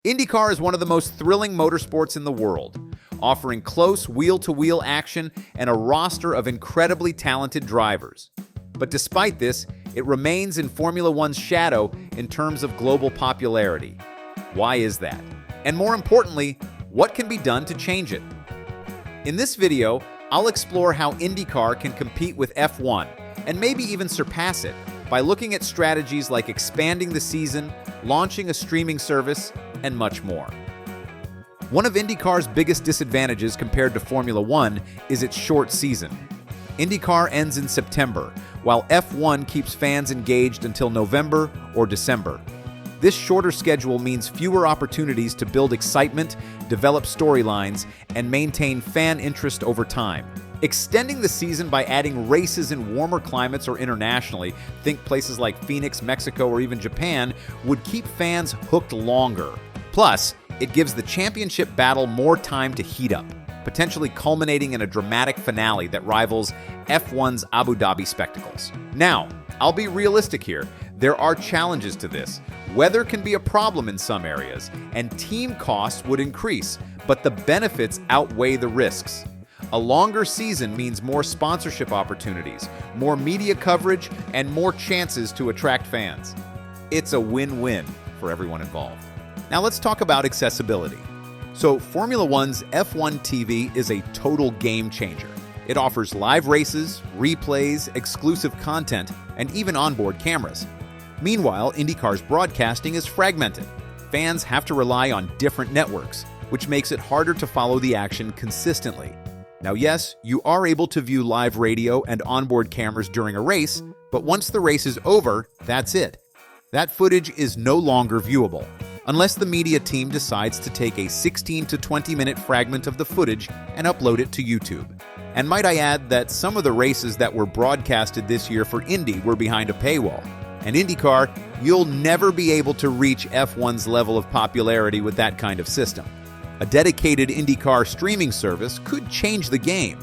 IndyCar is one of the most thrilling motorsports in the world, offering close wheel-to-wheel action and a roster of incredibly talented drivers. But despite this, it remains in Formula One's shadow in terms of global popularity. Why is that? And more importantly, what can be done to change it? In this video, I'll explore how IndyCar can compete with F1 and maybe even surpass it by looking at strategies like expanding the season, launching a streaming service, and much more. One of IndyCar's biggest disadvantages compared to Formula One is its short season. IndyCar ends in September, while F1 keeps fans engaged until November or December. This shorter schedule means fewer opportunities to build excitement, develop storylines, and maintain fan interest over time. Extending the season by adding races in warmer climates or internationally, think places like Phoenix, Mexico, or even Japan, would keep fans hooked longer. Plus, it gives the championship battle more time to heat up, potentially culminating in a dramatic finale that rivals F1's Abu Dhabi spectacles. Now, I'll be realistic here. There are challenges to this. Weather can be a problem in some areas, and team costs would increase, but the benefits outweigh the risks. A longer season means more sponsorship opportunities, more media coverage, and more chances to attract fans. It's a win-win for everyone involved. Now let's talk about accessibility. So Formula One's F1 TV is a total game changer. It offers live races, replays, exclusive content, and even onboard cameras. Meanwhile, IndyCar's broadcasting is fragmented. Fans have to rely on different networks, which makes it harder to follow the action consistently. Now yes, you are able to view live radio and onboard cameras during a race, but once the race is over, that's it. That footage is no longer viewable, unless the media team decides to take a 16 to 20-minute fragment of the footage and upload it to YouTube. And might I add that some of the races that were broadcasted this year for Indy were behind a paywall. And IndyCar, you'll never be able to reach F1's level of popularity with that kind of system. A dedicated IndyCar streaming service could change the game.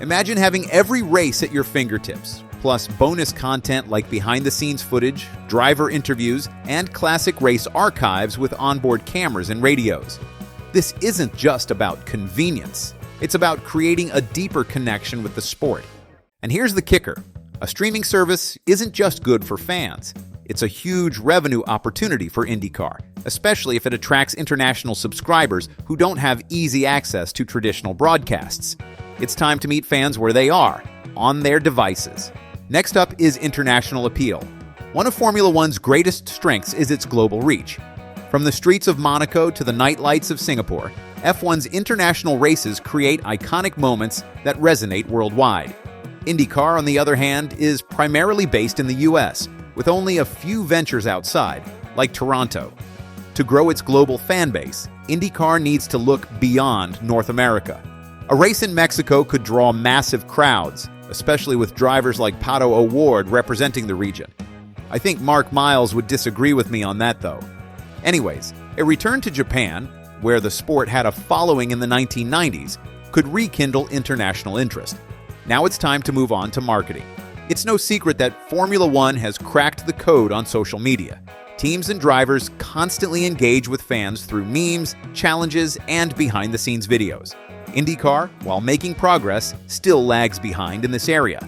Imagine having every race at your fingertips, plus bonus content like behind-the-scenes footage, driver interviews, and classic race archives with onboard cameras and radios. This isn't just about convenience. It's about creating a deeper connection with the sport. And here's the kicker. A streaming service isn't just good for fans. It's a huge revenue opportunity for IndyCar, especially if it attracts international subscribers who don't have easy access to traditional broadcasts. It's time to meet fans where they are, on their devices. Next up is international appeal. One of Formula One's greatest strengths is its global reach. From the streets of Monaco to the night lights of Singapore, F1's international races create iconic moments that resonate worldwide. IndyCar, on the other hand, is primarily based in the US, with only a few ventures outside, like Toronto. To grow its global fan base, IndyCar needs to look beyond North America. A race in Mexico could draw massive crowds, especially with drivers like Pato O'Ward representing the region. I think Mark Miles would disagree with me on that, though. Anyways, a return to Japan, where the sport had a following in the 1990s, could rekindle international interest. Now it's time to move on to marketing. It's no secret that Formula One has cracked the code on social media. Teams and drivers constantly engage with fans through memes, challenges, and behind-the-scenes videos. IndyCar, while making progress, still lags behind in this area.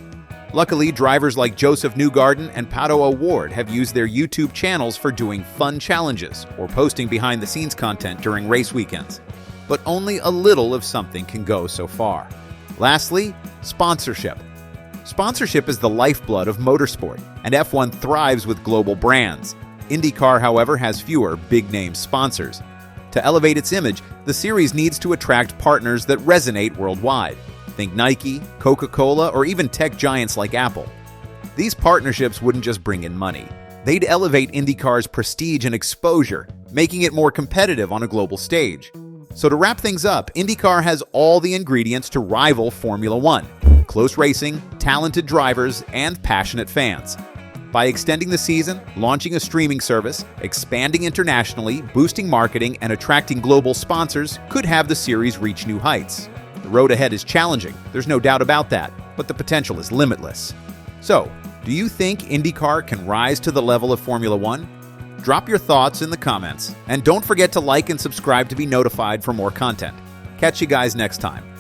Luckily, drivers like Joseph Newgarden and Pato O'Ward have used their YouTube channels for doing fun challenges or posting behind-the-scenes content during race weekends. But only a little of something can go so far. Lastly, sponsorship. Sponsorship is the lifeblood of motorsport, and F1 thrives with global brands. IndyCar, however, has fewer big-name sponsors. To elevate its image, the series needs to attract partners that resonate worldwide. Think Nike, Coca-Cola, or even tech giants like Apple. These partnerships wouldn't just bring in money. They'd elevate IndyCar's prestige and exposure, making it more competitive on a global stage. So to wrap things up, IndyCar has all the ingredients to rival Formula One: close racing, talented drivers, and passionate fans. By extending the season, launching a streaming service, expanding internationally, boosting marketing, and attracting global sponsors could have the series reach new heights. The road ahead is challenging, there's no doubt about that, but the potential is limitless. So, do you think IndyCar can rise to the level of Formula One? drop your thoughts in the comments. And don't forget to like and subscribe to be notified for more content. Catch you guys next time.